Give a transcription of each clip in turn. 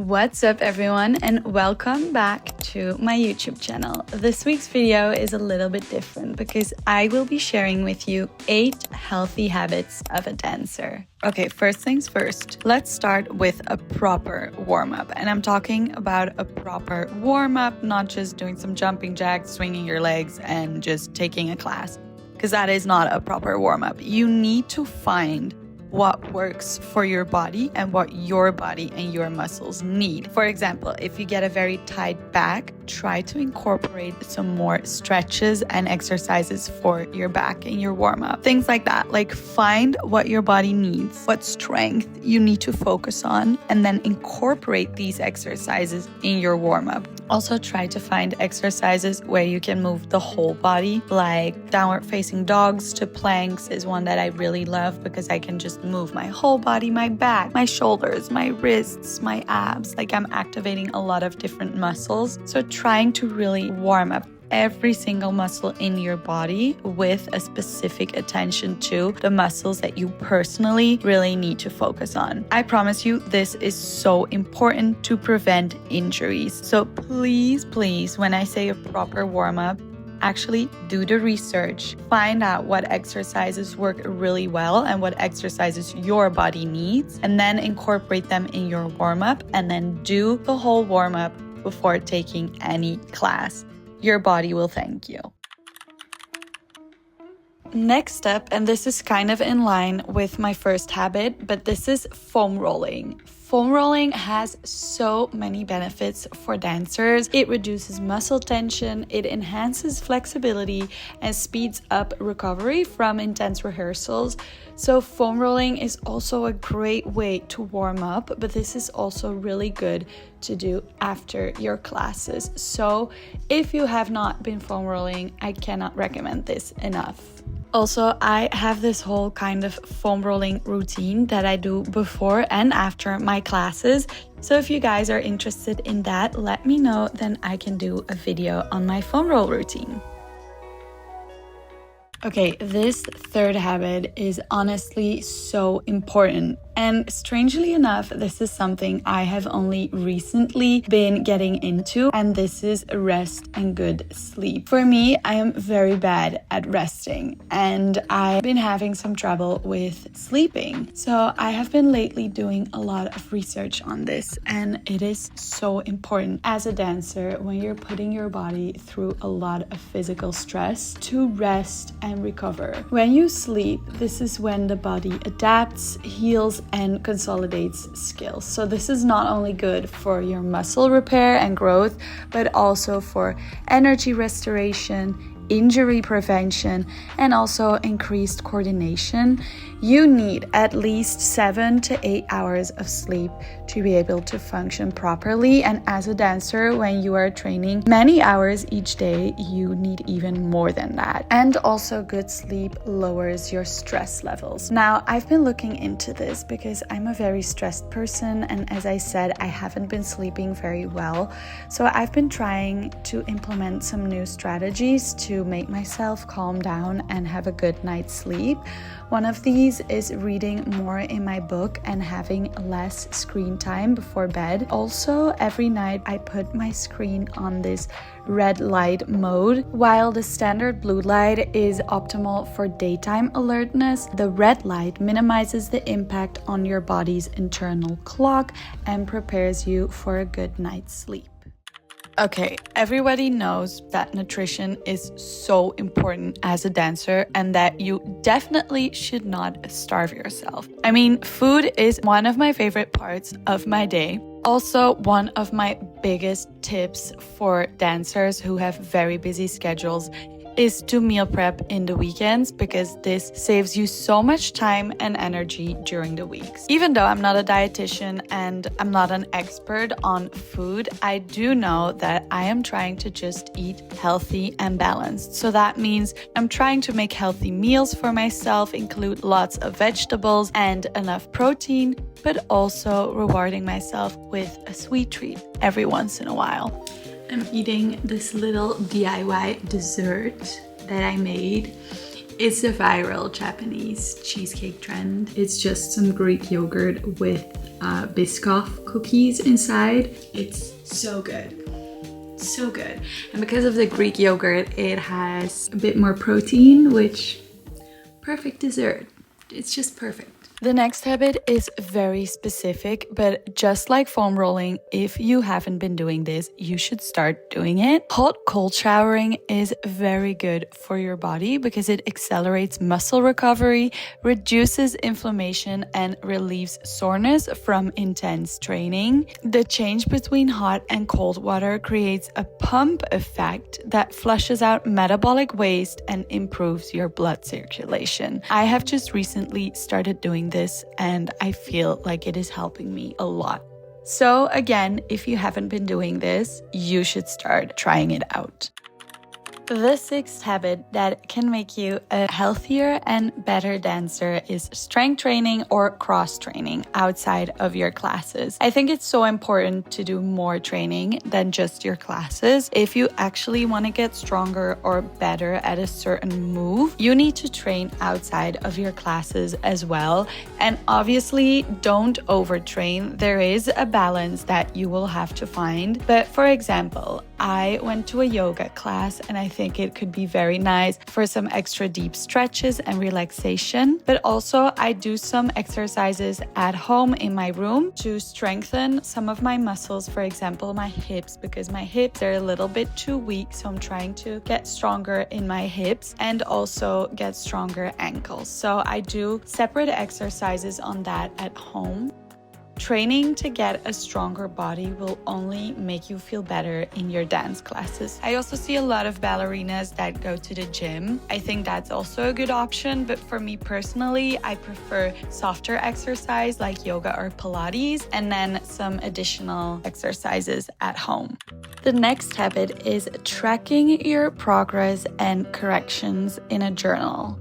What's up everyone, and welcome back to my YouTube channel. This week's video is a little bit different because I will be sharing with you 8 healthy habits of a dancer. Okay, first things first, let's start with a proper warm-up. And I'm talking about a proper warm-up, not just doing some jumping jacks, swinging your legs, and just taking a class, because that is not a proper warm-up. You need to find what works for your body and what your body and your muscles need. For example, if you get a very tight back, try to incorporate some more stretches and exercises for your back in your warm-up. Things like that. Like, find what your body needs, what strength you need to focus on, and then incorporate these exercises in your warm-up. Also, try to find exercises where you can move the whole body, like downward facing dogs to planks is one that I really love because I can just move my whole body, my back, my shoulders, my wrists, my abs. Like, I'm activating a lot of different muscles. So trying to really warm up every single muscle in your body with a specific attention to the muscles that you personally really need to focus on. I promise you, this is so important to prevent injuries. So please, when I say a proper warm-up, actually do the research, find out what exercises work really well and what exercises your body needs, and then incorporate them in your warm-up, and then do the whole warm-up before taking any class. Your body will thank you. Next up, and this is kind of in line with my first habit, but this is foam rolling. Foam rolling has so many benefits for dancers. It reduces muscle tension, it enhances flexibility, and speeds up recovery from intense rehearsals. So foam rolling is also a great way to warm up, but this is also really good to do after your classes. So if you have not been foam rolling, I cannot recommend this enough. Also, I have this whole kind of foam rolling routine that I do before and after my classes. So if you guys are interested in that, let me know, then I can do a video on my foam roll routine. Okay, this third habit is honestly so important. And strangely enough, this is something I have only recently been getting into, and this is rest and good sleep. For me, I am very bad at resting, and I've been having some trouble with sleeping. So I have been lately doing a lot of research on this, and it is so important as a dancer when you're putting your body through a lot of physical stress to rest and recover. When you sleep, this is when the body adapts, heals, and consolidates skills. So this is not only good for your muscle repair and growth, but also for energy restoration, injury prevention, and also increased coordination. You need at least 7 to 8 hours of sleep to be able to function properly. And as a dancer, when you are training many hours each day, you need even more than that. And also, good sleep lowers your stress levels. Now, I've been looking into this because I'm a very stressed person, and as I said, I haven't been sleeping very well. So I've been trying to implement some new strategies to make myself calm down and have a good night's sleep. One of these is reading more in my book and having less screen time before bed. Also, every night I put my screen on this red light mode. While the standard blue light is optimal for daytime alertness, the red light minimizes the impact on your body's internal clock and prepares you for a good night's sleep. Okay, everybody knows that nutrition is so important as a dancer and that you definitely should not starve yourself. I mean, food is one of my favorite parts of my day. Also, one of my biggest tips for dancers who have very busy schedules is to meal prep in the weekends, because this saves you so much time and energy during the weeks. Even though I'm not a dietitian and I'm not an expert on food, I do know that I am trying to just eat healthy and balanced. So that means I'm trying to make healthy meals for myself, include lots of vegetables and enough protein, but also rewarding myself with a sweet treat every once in a while. I'm eating this little DIY dessert that I made. It's a viral Japanese cheesecake trend. It's just some Greek yogurt with Biscoff cookies inside. It's so good. So good. And because of the Greek yogurt, it has a bit more protein, which perfect dessert. It's just perfect. The next habit is very specific, but just like foam rolling, if you haven't been doing this, you should start doing it. Hot cold showering is very good for your body because it accelerates muscle recovery, reduces inflammation, and relieves soreness from intense training. The change between hot and cold water creates a pump effect that flushes out metabolic waste and improves your blood circulation. I have just recently started doing this and I feel like it is helping me a lot. So again, if you haven't been doing this, you should start trying it out. The sixth habit that can make you a healthier and better dancer is strength training or cross training outside of your classes. I think it's so important to do more training than just your classes. If you actually want to get stronger or better at a certain move, you need to train outside of your classes as well. And obviously, don't overtrain. There is a balance that you will have to find. But for example, I went to a yoga class and I think it could be very nice for some extra deep stretches and relaxation. But also I do some exercises at home in my room to strengthen some of my muscles, for example, my hips, because my hips are a little bit too weak. So I'm trying to get stronger in my hips and also get stronger ankles. So I do separate exercises on that at home. Training to get a stronger body will only make you feel better in your dance classes. I also see a lot of ballerinas that go to the gym. I think that's also a good option, but for me personally, I prefer softer exercise like yoga or Pilates, and then some additional exercises at home. The next habit is tracking your progress and corrections in a journal.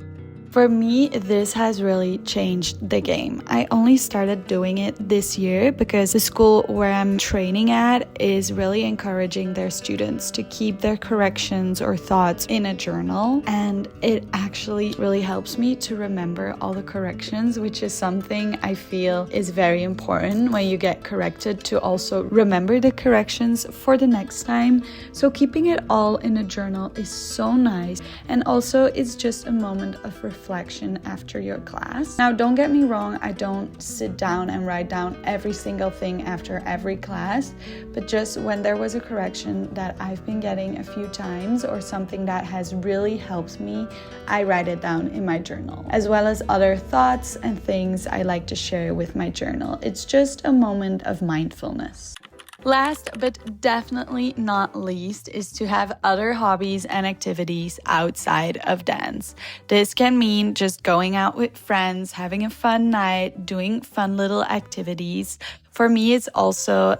For me, this has really changed the game. I only started doing it this year because the school where I'm training at is really encouraging their students to keep their corrections or thoughts in a journal. And it actually really helps me to remember all the corrections, which is something I feel is very important when you get corrected, to also remember the corrections for the next time. So keeping it all in a journal is so nice. And also it's just a moment of reflection after your class. Now, don't get me wrong, I don't sit down and write down every single thing after every class, but just when there was a correction that I've been getting a few times or something that has really helped me, I write it down in my journal, as well as other thoughts and things I like to share with my journal. It's just a moment of mindfulness. Last but definitely not least is to have other hobbies and activities outside of dance. This can mean just going out with friends, having a fun night, doing fun little activities. For me, it's also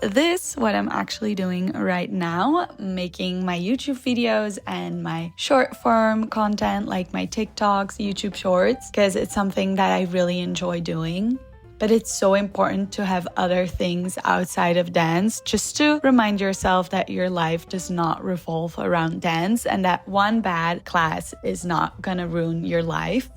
what I'm actually doing right now, making my YouTube videos and my short form content like my TikToks, YouTube shorts, because it's something that I really enjoy doing. But it's so important to have other things outside of dance, just to remind yourself that your life does not revolve around dance and that one bad class is not gonna ruin your life.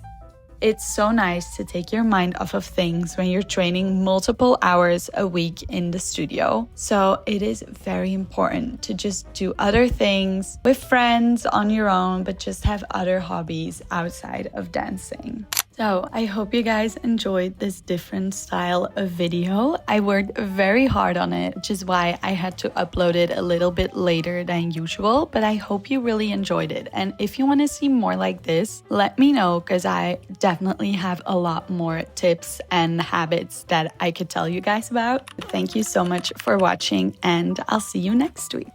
It's so nice to take your mind off of things when you're training multiple hours a week in the studio. So it is very important to just do other things with friends, on your own, but just have other hobbies outside of dancing. So I hope you guys enjoyed this different style of video. I worked very hard on it, which is why I had to upload it a little bit later than usual, but I hope you really enjoyed it. And if you want to see more like this, let me know, because I definitely have a lot more tips and habits that I could tell you guys about. Thank you so much for watching, and I'll see you next week.